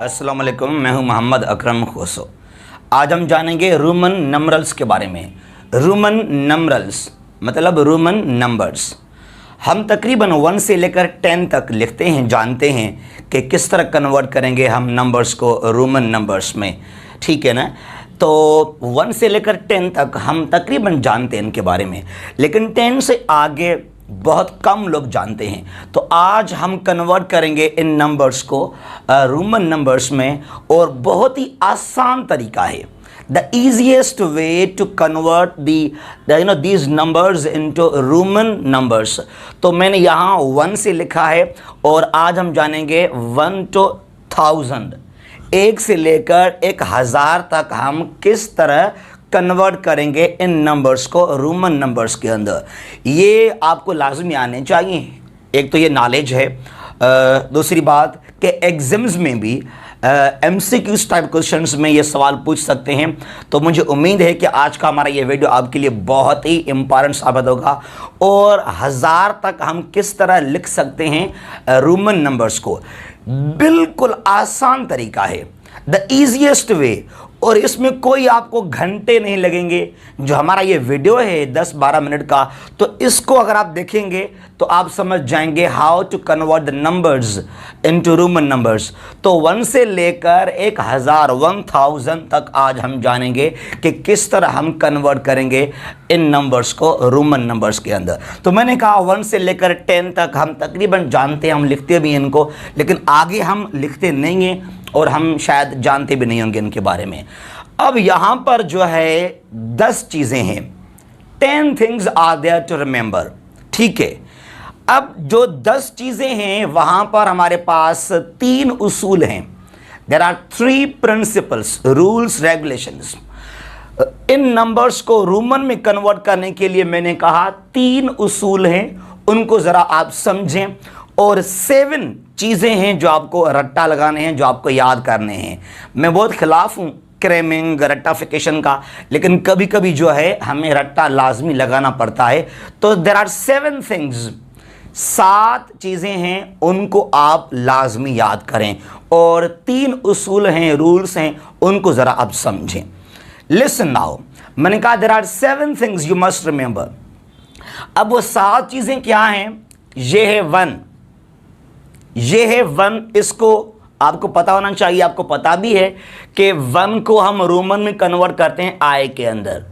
अस्सलाम वालेकुम, मैं हूं मोहम्मद अकरम खोसो। आज हम जानेंगे रोमन नंबरल्स के बारे में। रोमन नंबरल्स मतलब रोमन नंबर्स। हम तकरीबन 1 से लेकर 10 तक लिखते हैं, जानते हैं कि किस तरह कन्वर्ट करेंगे हम नंबर्स को रोमन नंबर्स में, ठीक है ना। तो 1 से लेकर 10 तक हम तकरीबन जानते हैं इनके बारे में, लेकिन 10 से आगे बहुत कम लोग जानते हैं। तो आज हम कन्वर्ट करेंगे इन नंबर्स को रोमन नंबर्स में, और बहुत ही आसान तरीका है। The easiest way to convert these numbers into Roman numbers. तो मैंने यहाँ 1 से लिखा है, और आज हम जानेंगे 1 to 1000, 1 से लेकर 1000 तक हम किस तरह कन्वर्ट करेंगे इन नंबर्स को रोमन नंबर्स के अंदर। ये आपको लाजमी आने चाहिए। एक तो ये नॉलेज है, दूसरी बात कि एग्जाम्स में भी MCQs टाइप क्वेश्चंस में ये सवाल पूछ सकते हैं। तो मुझे उम्मीद है कि आज का हमारा ये वीडियो आपके लिए बहुत ही इम्पॉर्टेंट साबित होगा, और 1000 तक हम किस तरह लिख सकते हैं रोमन नंबर्स को। बिल्कुल आसान तरीका है, द ईजीएस्ट वे, और इसमें कोई आपको घंटे नहीं लगेंगे। जो हमारा ये वीडियो है 10-12 मिनट का, तो इसको अगर आप देखेंगे तो आप समझ जाएंगे how to convert the numbers into Roman numbers. तो 1 से लेकर 1000 तक आज हम जानेंगे कि किस तरह हम कन्वर्ट करेंगे इन नंबर्स को रोमन नंबर्स के अंदर। तो मैंने कहा 1 से लेकर 10 तक हम तकरीबन जानते हैं, हम लिखते भी हैं इनको, लेकिन आगे हम लिखते नहीं हैं और हम शायद जानते भी नहीं होंगे इनके बारे में। अब यहाँ पर जो है 10 चीज़ें हैं, 10 things are there to remember, ठीक है। अब जो 10 चीज़ें हैं वहाँ पर हमारे पास 3 उसूल हैं। There are 3 principles, rules, regulations. इन नंबर्स को रोमन में कन्वर्ट करने के लिए मैंने कहा 3 उसूल हैं, उनको ज़रा आप समझें। और 7 चीज़ें हैं जो आपको रट्टा लगाने हैं, जो आपको याद करने हैं। मैं बहुत खिलाफ हूँ क्रैमिंग, रट्टाफिकेशन का, लेकिन कभी कभी जो है हमें रट्टा लाजमी लगाना पड़ता है। तो देयर आर 7 थिंग्स, 7 चीज़ें हैं, उनको आप लाजमी याद करें। और 3 उसूल हैं, रूल्स हैं, उनको ज़रा आप समझें। लिसन नाउ, मैंने कहा there are 7 things you must remember. अब वो 7 चीज़ें क्या हैं? ये है 1, ये है 1। इसको आपको पता होना चाहिए, आपको पता भी है कि 1 को हम रोमन में कन्वर्ट करते हैं आई के अंदर।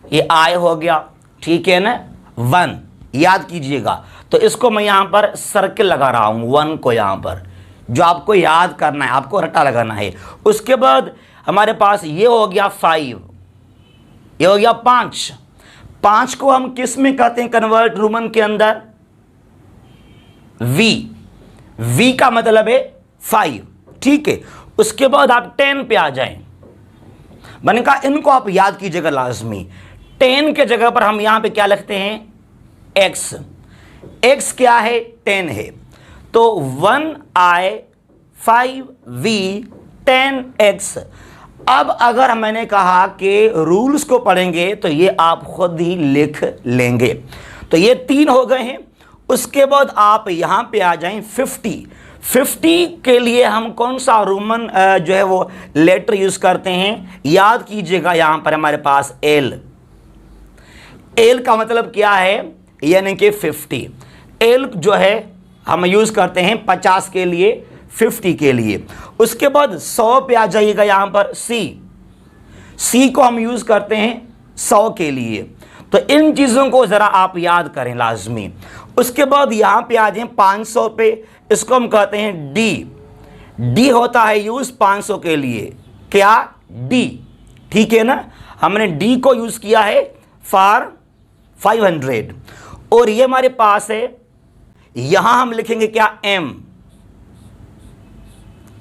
ये आई हो गया, ठीक है ना, 1 याद कीजिएगा। तो इसको मैं यहाँ पर सर्किल लगा रहा हूँ 1 को, यहाँ पर जो आपको याद करना है, आपको रट्टा लगाना है। उसके बाद हमारे पास ये हो गया 5, ये हो गया 5। 5 को हम किस में करते हैं कन्वर्ट रोमन के अंदर? V का मतलब है 5, ठीक है। उसके बाद आप 10 पे आ जाएं। मैंने कहा इनको आप याद कीजिएगा लाजमी। 10 के जगह पर हम यहां पे क्या लिखते हैं? X। X क्या है? 10 है। तो 1I 5V 10X। अब अगर मैंने कहा कि रूल्स को पढ़ेंगे तो ये आप खुद ही लिख लेंगे। तो ये 3 हो गए हैं। उसके बाद आप यहाँ पे आ जाएं 50। 50 के लिए हम कौन सा रोमन जो है वो लेटर यूज़ करते हैं? याद कीजिएगा, यहाँ पर हमारे पास L। L का मतलब क्या है? यानी कि 50। L जो है हम यूज़ करते हैं 50 के लिए, 50 के लिए। उसके बाद 100 पे आ जाइएगा, यहाँ पर C को हम यूज़ करते हैं 100 के लिए। तो इन चीज़ों को ज़रा आप याद करें लाजमी। उसके बाद यहाँ पे आ जाएं 500 पे, इसको हम कहते हैं D होता है यूज़ 500 के लिए। क्या? D, ठीक है ना। हमने D को यूज़ किया है फॉर 500। और ये हमारे पास है, यहाँ हम लिखेंगे क्या? M,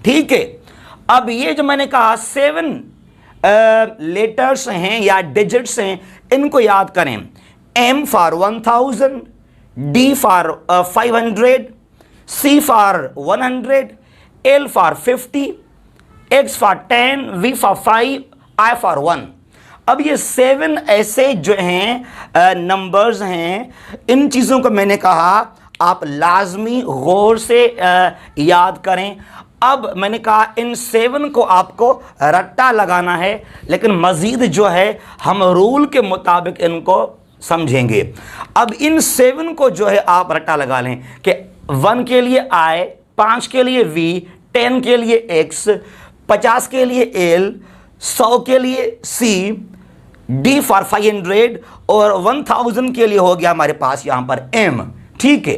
ठीक है। अब ये जो मैंने कहा 7 लेटर्स हैं या डिजिट्स हैं, इनको याद करें। M for 1000, D for 500, C for 100, L for 50, X for 10, V for 5, I for 1। अब ये 7 ऐसे जो हैं नंबर्स हैं, इन चीज़ों को मैंने कहा आप लाजमी गौर से याद करें। अब मैंने कहा इन 7 को आपको रट्टा लगाना है, लेकिन मज़ीद जो है हम रूल के मुताबिक इनको समझेंगे। अब इन 7 को जो है आप रट्टा लगा लें कि 1 के लिए I, 5 के लिए V, 10 के लिए X, 50 के लिए L, 100 के लिए C, D फॉर 500 और 1000 के लिए हो गया हमारे पास यहाँ पर M। ठीक है,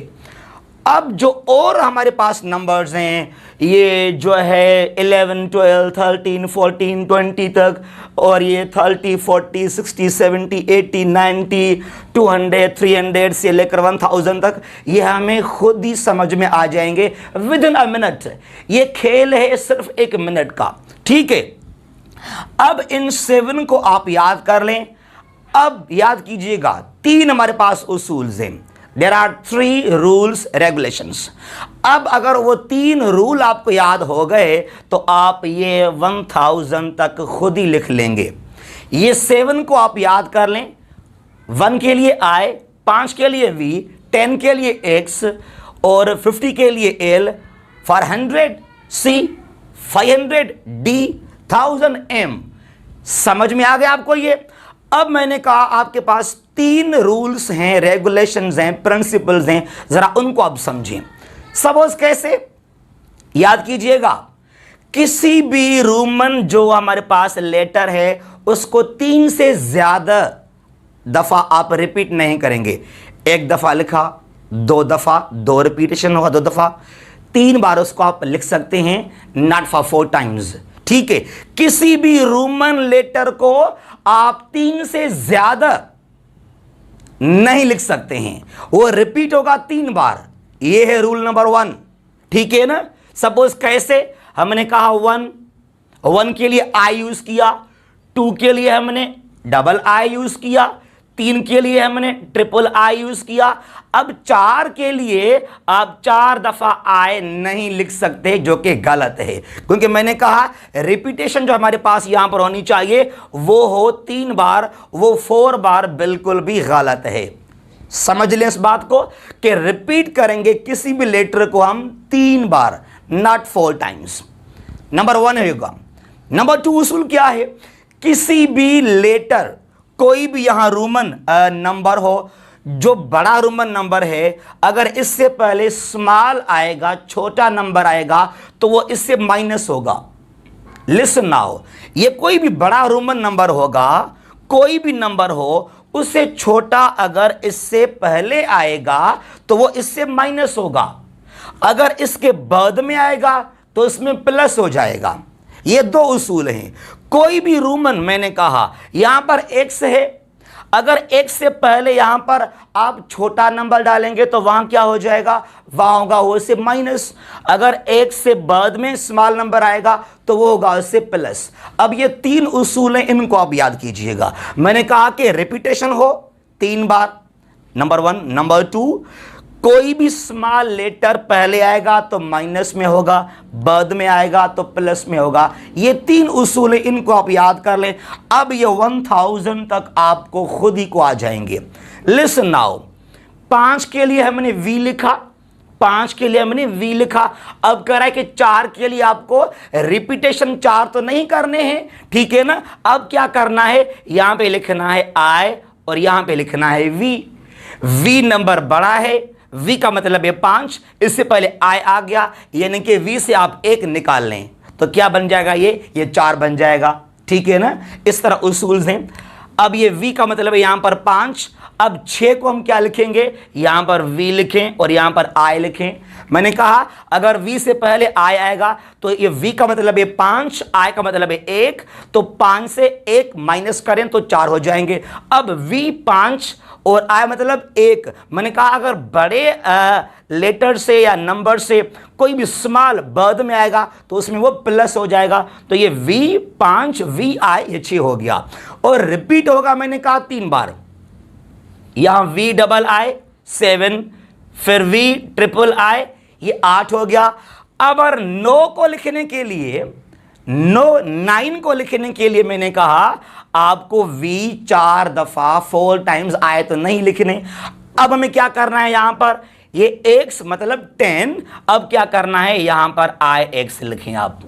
अब जो और हमारे पास नंबर्स हैं, ये जो है 11, 12, 13, 14, 20 तक, और ये 30, 40, 60, 70, 80, 90, 200, 300 से लेकर 1000 तक, ये हमें खुद ही समझ में आ जाएंगे विद इन अ मिनट। ये खेल है सिर्फ 1 मिनट का। ठीक है, अब इन 7 को आप याद कर लें। अब याद कीजिएगा 3 हमारे पास उसूल हैं। There are 3 rules regulations. अब अगर वो 3 रूल आपको याद हो गए तो आप ये 1000 तक खुद ही लिख लेंगे। ये 7 को आप याद कर लें। 1 के लिए I, 5 के लिए V, 10 के लिए X और 50 के लिए L, for 100 C, 500 D, 1000 M। समझ में आ गया आपको ये? अब मैंने कहा आपके पास 3 रूल्स हैं, रेगुलेशंस हैं, प्रिंसिपल्स हैं, जरा उनको आप समझें। सपोज कैसे, याद कीजिएगा, किसी भी रोमन जो हमारे पास लेटर है उसको 3 से ज्यादा दफा आप रिपीट नहीं करेंगे। 1 दफा लिखा, 2 दफा, 2 रिपीटेशन होगा, 2 दफा, 3 बार उसको आप लिख सकते हैं, नॉट फॉर 4 टाइम्स। ठीक है, किसी भी रोमन लेटर को आप 3 से ज्यादा नहीं लिख सकते हैं, वो रिपीट होगा 3 बार। ये है रूल नंबर 1। ठीक है ना? सपोज कैसे, हमने कहा 1 के लिए आई यूज किया, 2 के लिए हमने डबल आई यूज किया, 3 के लिए हमने ट्रिपल आई यूज किया। अब 4 के लिए आप 4 दफा आई नहीं लिख सकते, जो कि गलत है, क्योंकि मैंने कहा रिपीटेशन जो हमारे पास यहां पर होनी चाहिए वो हो 3 बार, वो 4 बार बिल्कुल भी गलत है। समझ लें इस बात को कि रिपीट करेंगे किसी भी लेटर को हम 3 बार, नॉट 4 टाइम्स। नंबर 1 होगा। नंबर 2 उसूल क्या है, किसी भी लेटर, कोई भी यहां रोमन नंबर हो, जो बड़ा रोमन नंबर है, अगर इससे पहले स्मॉल आएगा, छोटा नंबर आएगा, तो वो इससे माइनस होगा। लिसन नाउ, ये कोई भी बड़ा रोमन नंबर होगा, कोई भी नंबर हो, उससे छोटा अगर इससे पहले आएगा तो वो इससे माइनस होगा, अगर इसके बाद में आएगा तो इसमें प्लस हो जाएगा। ये 2 उसूल हैं। कोई भी रोमन, मैंने कहा यहां पर x है, अगर x से पहले यहां पर आप छोटा नंबर डालेंगे तो वहां क्या हो जाएगा, वहां होगा वो से माइनस। अगर x से बाद में स्मॉल नंबर आएगा तो वो होगा उससे प्लस। अब ये 3 उसूल हैं, इनको आप याद कीजिएगा। मैंने कहा कि रिपीटेशन हो 3 बार, नंबर 1। नंबर 2, कोई भी स्मॉल लेटर पहले आएगा तो माइनस में होगा, बाद में आएगा तो प्लस में होगा। ये 3 उसूल हैं, इनको आप याद कर लें। अब ये 1000 तक आपको खुद ही को आ जाएंगे। लिसन नाउ, 5 के लिए हमने V लिखा, 5 के लिए हमने V लिखा। अब कह रहा है कि 4 के लिए आपको रिपीटेशन 4 तो नहीं करने हैं, ठीक है ना? अब क्या करना है, यहां पे लिखना है I और यहां पे लिखना है V। V नंबर बड़ा है, V का मतलब है 5, इससे पहले I आ गया, यानी कि V से आप 1 निकाल लें तो क्या बन जाएगा, ये 4 बन जाएगा। ठीक है ना? इस तरह उसूल हैं। अब ये V का मतलब है यहां पर 5। अब 6 को हम क्या लिखेंगे, यहां पर V लिखें और यहां पर I लिखें। मैंने कहा अगर V से पहले I आएगा तो ये V का मतलब है 5, I का मतलब है 1, तो 5 से 1 माइनस करें तो 4 हो जाएंगे। अब V 5 और I मतलब 1। मैंने कहा अगर बड़े लेटर से या नंबर से कोई भी स्मॉल बाद में आएगा तो उसमें वो प्लस हो जाएगा, तो ये V 5 V I ये 6 हो गया। और रिपीट होगा, मैंने कहा 3 बार। यहां V डबल I 7, फिर V ट्रिपल I ये 8 हो गया। अब अगर 9 को लिखने के लिए, 9 को लिखने के लिए मैंने कहा आपको V 4 दफा 4 टाइम्स आए तो नहीं लिखने। अब हमें क्या करना है, यहां पर ये x मतलब 10। अब क्या करना है, यहां पर ix लिखें आप,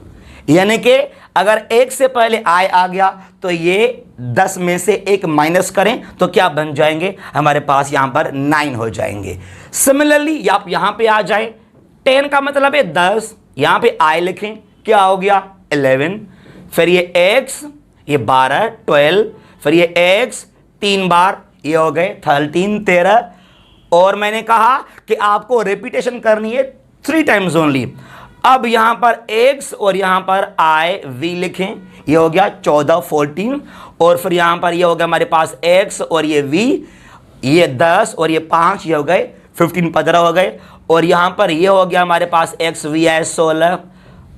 यानी कि अगर एक से पहले i आ गया तो ये 10 में से एक माइनस करें तो क्या बन जाएंगे, हमारे पास यहां पर 9 हो जाएंगे। सिमिलरली आप यहां पे आ जाए, 10 का मतलब है 10, यहां पे i लिखें, क्या हो गया 11, फिर ये x, ये 12 12, फिर ये x 3 बार, ये हो गए 13 13। और मैंने कहा कि आपको रिपीटेशन करनी है 3 टाइम्स ओनली। अब यहां पर x और यहां पर i v लिखें, ये हो गया 14 14, और फिर यहां पर ये हो गया हमारे पास x और ये v, ये 10 और ये 5, ये हो गए 15 15 हो गए। और यहां पर ये हो गया हमारे पास x v i 16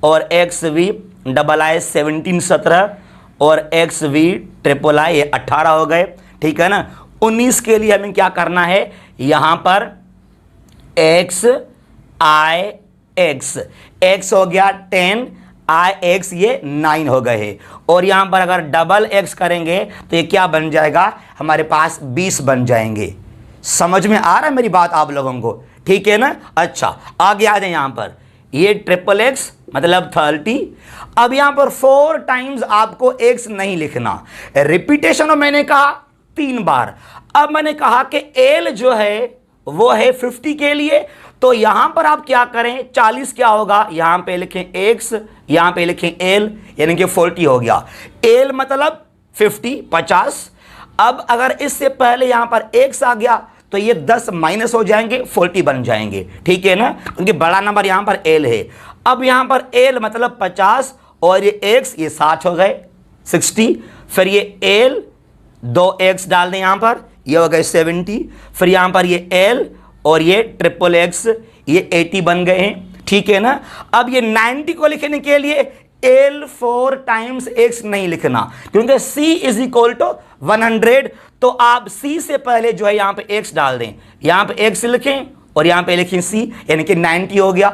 और x v डबल i 17 17 और x v ट्रिपल i ये 18 हो गए, ठीक है ना। 19 के लिए हमें क्या करना है, यहां पर x i x, x हो गया 10, i x ये 9 हो गए। और यहां पर अगर डबल x करेंगे तो ये क्या बन जाएगा, हमारे पास 20 बन जाएंगे। समझ में आ रहा है मेरी बात आप लोगों को, ठीक है ना। अच्छा आगे आ जाए, यहां पर ये ट्रिपल x मतलब 30। अब यहां पर 4 टाइम्स आपको x नहीं लिखना, रिपीटेशन मैंने कहा 3 बार। अब मैंने कहा कि l जो है वो है 50 के लिए, तो यहां पर आप क्या करें, 40 क्या होगा, यहां पे लिखें x, यहां पे लिखें l, यानी कि 40 हो गया। l मतलब 50 50। अब अगर इससे पहले यहां पर x आ गया तो ये 10 माइनस हो जाएंगे, 40 बन जाएंगे, ठीक है ना, क्योंकि बड़ा नंबर यहां पर l है। अब यहां पर l मतलब 50 और ये x ये 60 हो गए 60, फिर ये l 2x डाल दें यहां पर, ये हो गए 70, फिर यहां पर ये l और ये ट्रिपल x ये 80 बन गए हैं, ठीक है ना। अब ये 90 को लिखने के लिए l 4 टाइम्स x नहीं लिखना, क्योंकि c इज इक्वल टू 100, तो आप c से पहले जो है यहां पे x डाल दें, यहां पे x लिखें और यहां पे लिखें c, यानी कि 90 हो गया।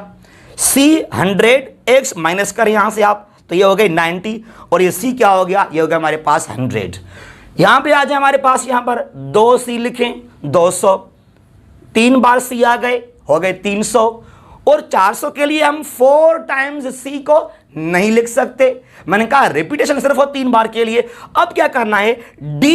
c 100, x माइनस करें यहां से आप, तो ये हो गए 90, और ये c क्या हो गया, ये हो गया हमारे पास 100। यहां पे आ जाए हमारे पास, यहां पर 2c लिखें 200, 3 बार c आ गए, हो गए 300। और 400 के लिए हम 4 टाइम्स c को नहीं लिख सकते, मैंने कहा रिपीटेशन सिर्फ हो 3 बार के लिए। अब क्या करना है, d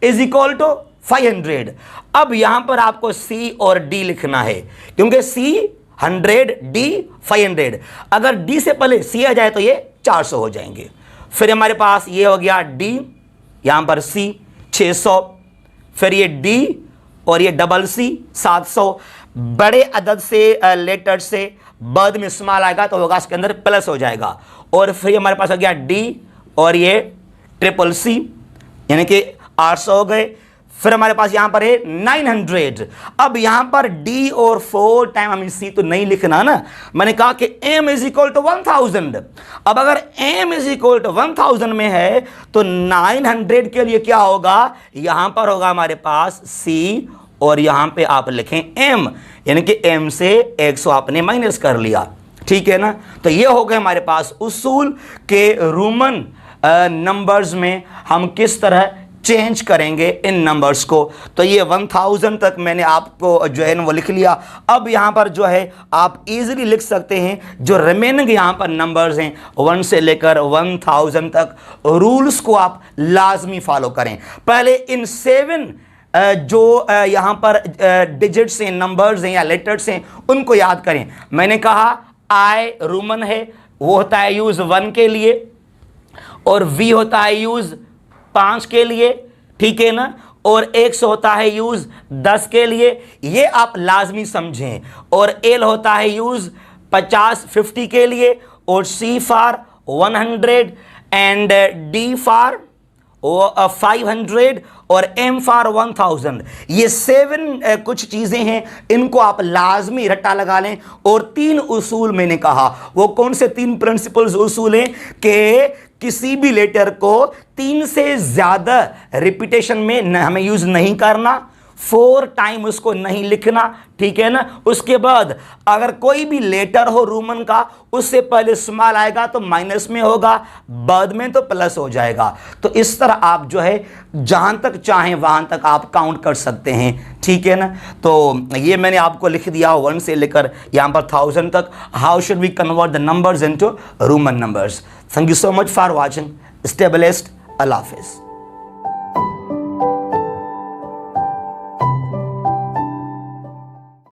इज इक्वल टू 500। अब यहां पर आपको c और d लिखना है, क्योंकि c 100 d 500, अगर d से पहले c आ जाए तो ये 400 हो जाएंगे। फिर हमारे पास ये हो गया d, यहां पर c 600, फिर ये d और ये डबल c 700। बड़े अदद से लेटर से बाद में स्मॉल आएगा तो होगा इसके अंदर प्लस हो जाएगा। और फिर हमारे पास हो गया d और ये ट्रिपल c, यानी कि 800 हो गए। फिर हमारे पास यहां पर है 900। अब यहां पर d और 4 टाइम हमें c तो नहीं लिखना ना, मैंने कहा कि m इज इक्वल टू 1000। अब अगर m इज इक्वल टू 1000 में है तो 900 के लिए क्या होगा, यहां पर होगा हमारे पास c और यहां पे आप लिखें m, यानी कि m से 100 आपने माइनस कर लिया, ठीक है ना। तो ये हो गए हमारे पास उसूल के रोमन नंबर्स में हम किस तरह चेंज करेंगे इन नंबर्स को। तो ये 1000 तक मैंने आपको जो है ना वो लिख लिया। अब यहाँ पर जो है आप इजीली लिख सकते हैं जो रिमेनिंग यहाँ पर नंबर्स हैं 1 से लेकर 1000 तक। रूल्स को आप लाजमी फॉलो करें। पहले इन 7 जो यहाँ पर डिजिट्स हैं, नंबर्स हैं या लेटर्स हैं, उनको याद करें। मैंने कहा आई रोमन है, वो होता है यूज 1 के लिए, और वी होता है यूज 5 के लिए, ठीक है ना, और x होता है यूज 10 के लिए, ये आप लाजमी समझें। और l होता है यूज 50 के लिए, और c for 100 and d for 500 और m फॉर 1000। ये 7 कुछ चीजें हैं, इनको आप लाजमी रट्टा लगा लें। और 3 उसूल मैंने कहा, वो कौन से 3 प्रिंसिपल्स उसूल हैं कि किसी भी लेटर को 3 से ज्यादा रिपीटेशन में हमें यूज नहीं करना। 4 टाइम उसको नहीं लिखना, ठीक है ना। उसके बाद अगर कोई भी लेटर हो रोमन का, उससे पहले स्मॉल आएगा तो माइनस में होगा, बाद में तो प्लस हो जाएगा। तो इस तरह आप जो है जहां तक चाहें वहां तक आप काउंट कर सकते हैं, ठीक है ना। तो ये मैंने आपको लिख दिया 1 से लेकर यहां पर 1000 तक, how should we convert the numbers into Roman numbers. Thank you so much for watching. Stay blessed. अल्लाह हाफिज़।